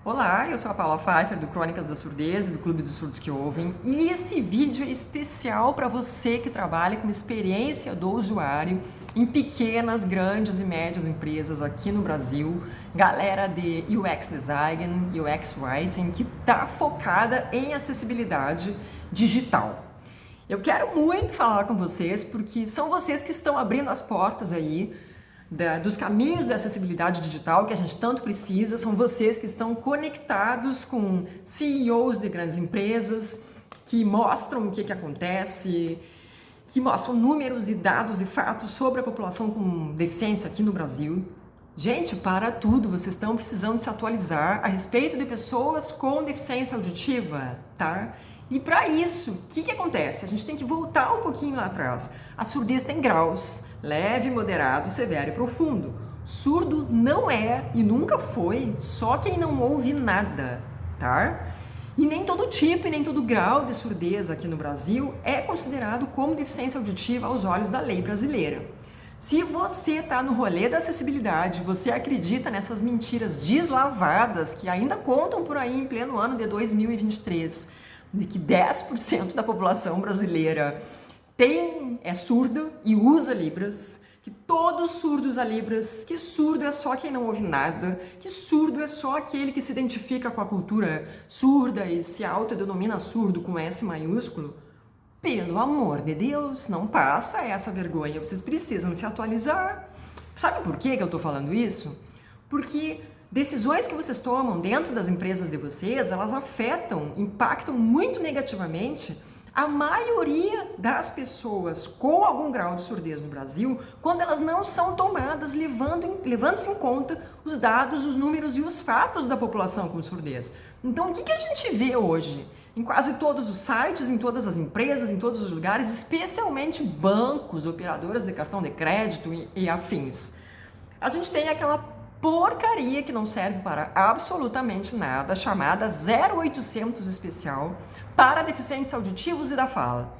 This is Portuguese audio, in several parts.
Olá, eu sou a Paula Pfeiffer do Crônicas da Surdez e do Clube dos Surdos que Ouvem, e esse vídeo é especial para você que trabalha com experiência do usuário em pequenas, grandes e médias empresas aqui no Brasil, galera de UX Design, UX Writing, que está focada em acessibilidade digital. Eu quero muito falar com vocês porque são vocês que estão abrindo as portas aí dos caminhos da acessibilidade digital que a gente tanto precisa, são vocês que estão conectados com CEOs de grandes empresas, que mostram o que acontece, que mostram números e dados e fatos sobre a população com deficiência aqui no Brasil. Gente, para tudo, vocês estão precisando se atualizar a respeito de pessoas com deficiência auditiva, tá? E para isso, o que acontece? A gente tem que voltar um pouquinho lá atrás. A surdez tem graus: leve, moderado, severo e profundo. Surdo não é e nunca foi só quem não ouve nada, tá? E nem todo tipo e nem todo grau de surdez aqui no Brasil é considerado como deficiência auditiva aos olhos da lei brasileira. Se você está no rolê da acessibilidade, você acredita nessas mentiras deslavadas que ainda contam por aí em pleno ano de 2023, de que 10% da população brasileira é surda e usa Libras, que todos surdos usam Libras, que surdo é só quem não ouve nada, que surdo é só aquele que se identifica com a cultura surda e se autodenomina surdo com S maiúsculo. Pelo amor de Deus, não passa essa vergonha, vocês precisam se atualizar. Sabe por que eu estou falando isso? Porque decisões que vocês tomam dentro das empresas de vocês, elas impactam muito negativamente a maioria das pessoas com algum grau de surdez no Brasil, quando elas não são tomadas levando-se em conta os dados, os números e os fatos da população com surdez. Então, o que a gente vê hoje? Em quase todos os sites, em todas as empresas, em todos os lugares, especialmente bancos, operadoras de cartão de crédito e afins. A gente tem aquela porcaria que não serve para absolutamente nada, chamada 0800 especial para deficientes auditivos e da fala.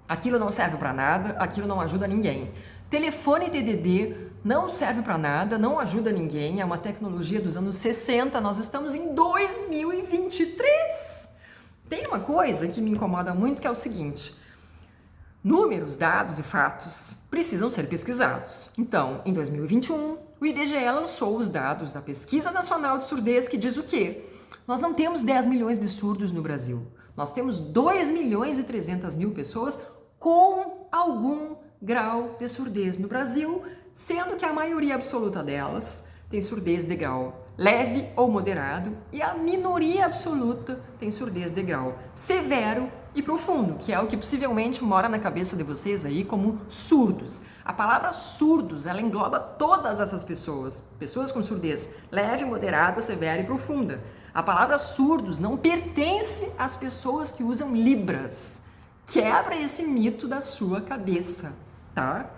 Aquilo não serve para nada, aquilo não ajuda ninguém. Telefone TDD não serve para nada, não ajuda ninguém, é uma tecnologia dos anos 60, nós estamos em 2023. Tem uma coisa que me incomoda muito, que é o seguinte: números, dados e fatos precisam ser pesquisados. Então, em 2021, o IBGE lançou os dados da Pesquisa Nacional de Surdez, que diz o quê? Nós não temos 10 milhões de surdos no Brasil. Nós temos 2 milhões e 300 mil pessoas com algum grau de surdez no Brasil, sendo que a maioria absoluta delas tem surdez de grau leve ou moderado e a minoria absoluta tem surdez de grau severo e profundo, que é o que possivelmente mora na cabeça de vocês aí como surdos. A palavra surdos, ela engloba todas essas pessoas, pessoas com surdez leve, moderada, severa e profunda. A palavra surdos não pertence às pessoas que usam Libras. Quebra esse mito da sua cabeça, tá?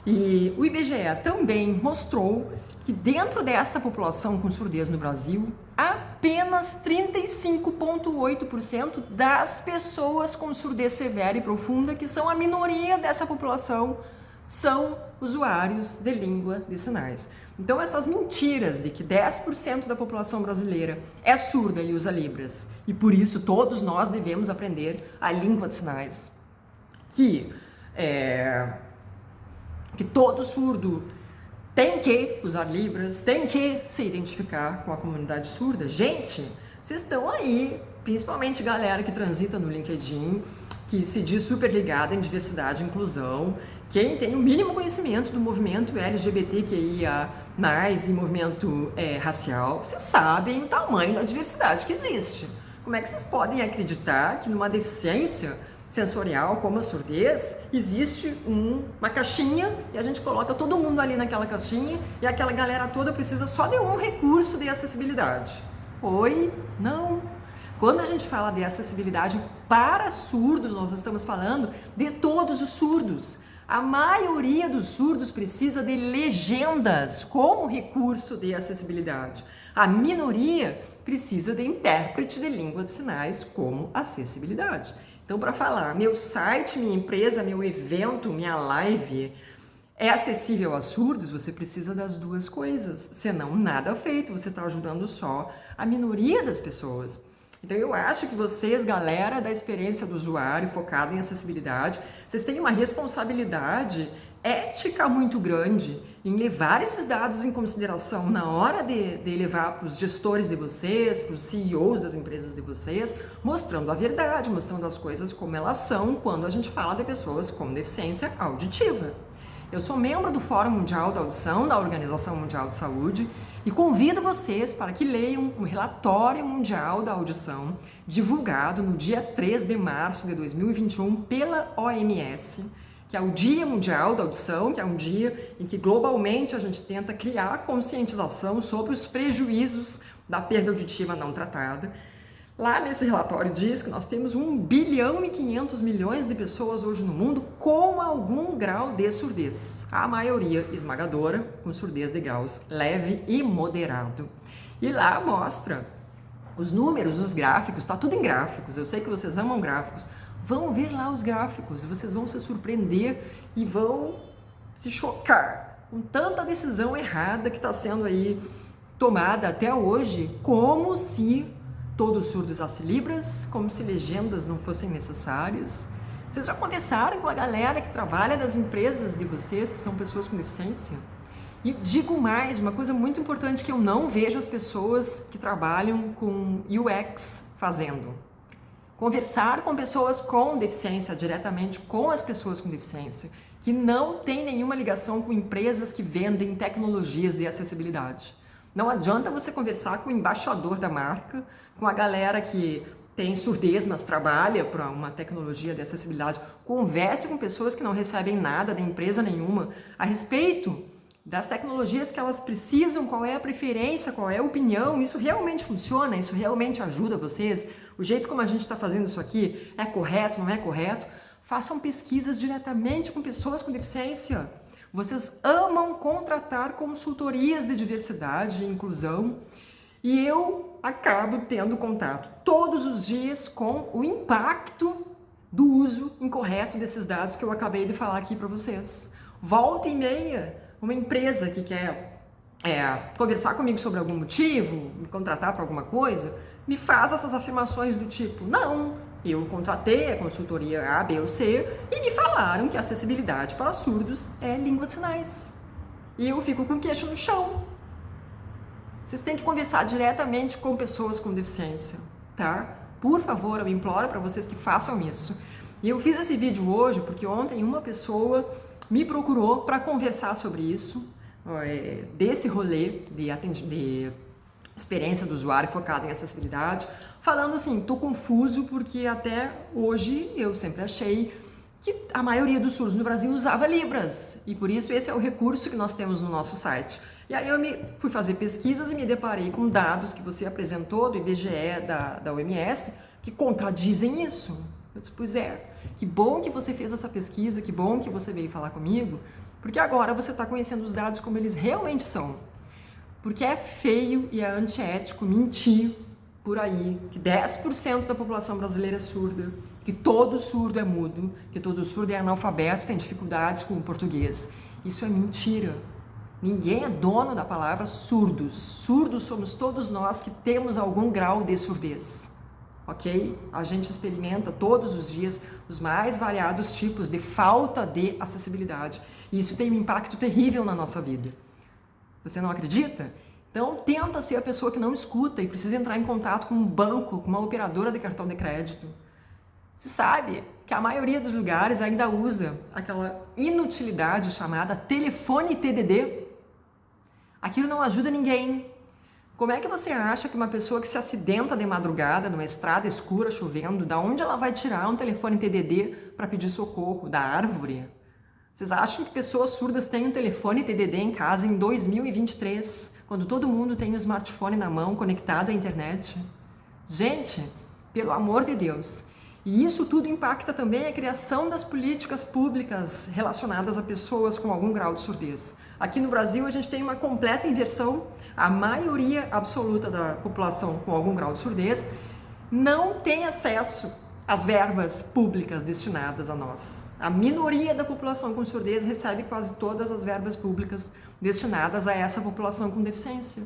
E o IBGE também mostrou que dentro desta população com surdez no Brasil, apenas 35,8% das pessoas com surdez severa e profunda, que são a minoria dessa população, são usuários de língua de sinais. Então, essas mentiras de que 10% da população brasileira é surda e usa Libras, e por isso todos nós devemos aprender a língua de sinais, que todo surdo tem que usar Libras, tem que se identificar com a comunidade surda. Gente, vocês estão aí, principalmente galera que transita no LinkedIn, que se diz super ligada em diversidade e inclusão, quem tem o mínimo conhecimento do movimento LGBTQIA+, e movimento racial, vocês sabem o tamanho da diversidade que existe. Como é que vocês podem acreditar que numa deficiência sensorial como a surdez, existe uma caixinha e a gente coloca todo mundo ali naquela caixinha e aquela galera toda precisa só de um recurso de acessibilidade? Oi? Não. Quando a gente fala de acessibilidade para surdos, nós estamos falando de todos os surdos. A maioria dos surdos precisa de legendas como recurso de acessibilidade. A minoria precisa de intérprete de língua de sinais como acessibilidade. Então, para falar, meu site, minha empresa, meu evento, minha live é acessível a surdos, você precisa das duas coisas, senão nada feito, você está ajudando só a minoria das pessoas. Então eu acho que vocês, galera da experiência do usuário focada em acessibilidade, vocês têm uma responsabilidade ética muito grande em levar esses dados em consideração na hora de levar para os gestores de vocês, para os CEOs das empresas de vocês, mostrando a verdade, mostrando as coisas como elas são quando a gente fala de pessoas com deficiência auditiva. Eu sou membro do Fórum Mundial da Audição, da Organização Mundial de Saúde, e convido vocês para que leiam o Relatório Mundial da Audição, divulgado no dia 3 de março de 2021 pela OMS, que é o Dia Mundial da Audição, que é um dia em que globalmente a gente tenta criar conscientização sobre os prejuízos da perda auditiva não tratada. Lá nesse relatório diz que nós temos 1 bilhão e 500 milhões de pessoas hoje no mundo com algum grau de surdez. A maioria esmagadora com surdez de graus leve e moderado. E lá mostra os números, os gráficos, tá tudo em gráficos. Eu sei que vocês amam gráficos. Vão ver lá os gráficos, vocês vão se surpreender e vão se chocar com tanta decisão errada que está sendo aí tomada até hoje, como se todos surdos usasse libras, como se legendas não fossem necessárias. Vocês já conversaram com a galera que trabalha nas empresas de vocês, que são pessoas com deficiência? E digo mais, uma coisa muito importante que eu não vejo as pessoas que trabalham com UX fazendo. Conversar com pessoas com deficiência, diretamente com as pessoas com deficiência, que não tem nenhuma ligação com empresas que vendem tecnologias de acessibilidade. Não adianta você conversar com o embaixador da marca, com a galera que tem surdez, mas trabalha para uma tecnologia de acessibilidade. Converse com pessoas que não recebem nada da empresa nenhuma a respeito das tecnologias que elas precisam, qual é a preferência, qual é a opinião, isso realmente funciona, isso realmente ajuda vocês, o jeito como a gente está fazendo isso aqui é correto, não é correto? Façam pesquisas diretamente com pessoas com deficiência. Vocês amam contratar consultorias de diversidade e inclusão e eu acabo tendo contato todos os dias com o impacto do uso incorreto desses dados que eu acabei de falar aqui para vocês. Volta e meia, uma empresa que quer conversar comigo sobre algum motivo, me contratar para alguma coisa, me faz essas afirmações do tipo, não, eu contratei a consultoria A, B ou C e me falaram que a acessibilidade para surdos é língua de sinais. E eu fico com o queixo no chão. Vocês têm que conversar diretamente com pessoas com deficiência, tá? Por favor, eu imploro para vocês que façam isso. E eu fiz esse vídeo hoje porque ontem uma pessoa me procurou para conversar sobre isso, desse rolê de experiência do usuário focada em acessibilidade, falando assim, tô confuso porque até hoje eu sempre achei que a maioria dos surdos no Brasil usava Libras e por isso esse é o recurso que nós temos no nosso site. E aí eu fui fazer pesquisas e me deparei com dados que você apresentou do IBGE, da OMS, que contradizem isso. Eu disse, pois é, que bom que você fez essa pesquisa, que bom que você veio falar comigo, porque agora você está conhecendo os dados como eles realmente são. Porque é feio e é antiético mentir por aí que 10% da população brasileira é surda, que todo surdo é mudo, que todo surdo é analfabeto, tem dificuldades com o português. Isso é mentira. Ninguém é dono da palavra surdos. Surdos somos todos nós que temos algum grau de surdez. Ok? A gente experimenta todos os dias os mais variados tipos de falta de acessibilidade. E isso tem um impacto terrível na nossa vida. Você não acredita? Então, tenta ser a pessoa que não escuta e precisa entrar em contato com um banco, com uma operadora de cartão de crédito. Você sabe que a maioria dos lugares ainda usa aquela inutilidade chamada telefone TDD. Aquilo não ajuda ninguém. Como é que você acha que uma pessoa que se acidenta de madrugada numa estrada escura, chovendo, da onde ela vai tirar um telefone TDD para pedir socorro? Da árvore? Vocês acham que pessoas surdas têm um telefone TDD em casa em 2023, quando todo mundo tem um smartphone na mão conectado à internet? Gente, pelo amor de Deus. E isso tudo impacta também a criação das políticas públicas relacionadas a pessoas com algum grau de surdez. Aqui no Brasil a gente tem uma completa inversão. A maioria absoluta da população com algum grau de surdez não tem acesso as verbas públicas destinadas a nós. A minoria da população com surdez recebe quase todas as verbas públicas destinadas a essa população com deficiência.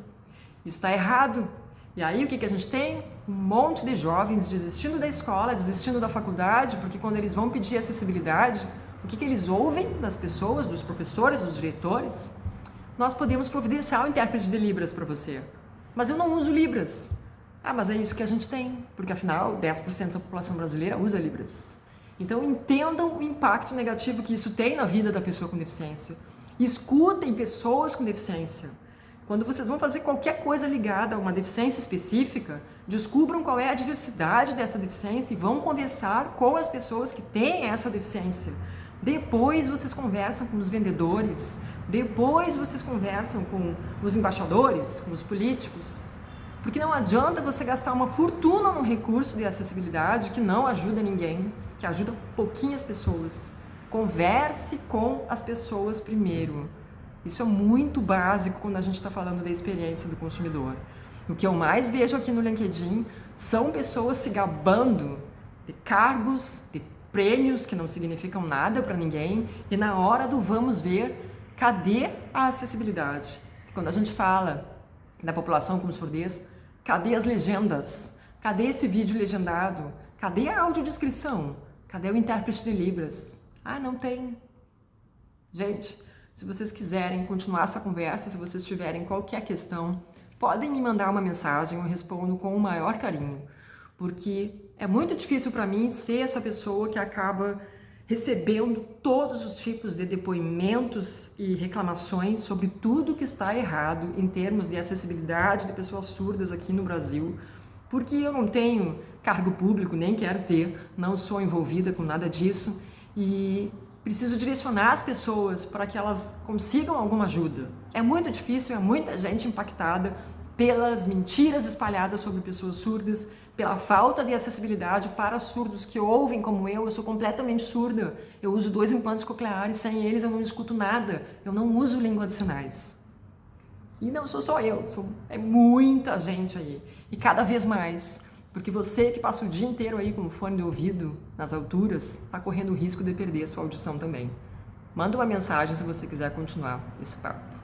Isso está errado. E aí o que a gente tem? Um monte de jovens desistindo da escola, desistindo da faculdade, porque quando eles vão pedir acessibilidade, o que eles ouvem das pessoas, dos professores, dos diretores? Nós podemos providenciar o intérprete de Libras para você, mas eu não uso Libras. Ah, mas é isso que a gente tem, porque afinal 10% da população brasileira usa Libras. Então entendam o impacto negativo que isso tem na vida da pessoa com deficiência. Escutem pessoas com deficiência. Quando vocês vão fazer qualquer coisa ligada a uma deficiência específica, descubram qual é a diversidade dessa deficiência e vão conversar com as pessoas que têm essa deficiência. Depois vocês conversam com os vendedores, depois vocês conversam com os embaixadores, com os políticos. Porque não adianta você gastar uma fortuna num recurso de acessibilidade que não ajuda ninguém, que ajuda pouquinhas pessoas. Converse com as pessoas primeiro. Isso é muito básico quando a gente está falando da experiência do consumidor. O que eu mais vejo aqui no LinkedIn são pessoas se gabando de cargos, de prêmios que não significam nada para ninguém, e na hora do vamos ver, cadê a acessibilidade? Quando a gente fala da população com surdez, cadê as legendas? Cadê esse vídeo legendado? Cadê a audiodescrição? Cadê o intérprete de Libras? Ah, não tem. Gente, se vocês quiserem continuar essa conversa, se vocês tiverem qualquer questão, podem me mandar uma mensagem, eu respondo com o maior carinho, porque é muito difícil para mim ser essa pessoa que acaba recebendo todos os tipos de depoimentos e reclamações sobre tudo que está errado em termos de acessibilidade de pessoas surdas aqui no Brasil, porque eu não tenho cargo público, nem quero ter, não sou envolvida com nada disso e preciso direcionar as pessoas para que elas consigam alguma ajuda. É muito difícil, é muita gente impactada pelas mentiras espalhadas sobre pessoas surdas, pela falta de acessibilidade para surdos que ouvem como eu sou completamente surda. Eu uso 2 implantes cocleares, sem eles eu não escuto nada, eu não uso língua de sinais. E não sou só eu, é muita gente aí, e cada vez mais. Porque você que passa o dia inteiro aí com o fone de ouvido nas alturas, está correndo o risco de perder a sua audição também. Manda uma mensagem se você quiser continuar esse papo.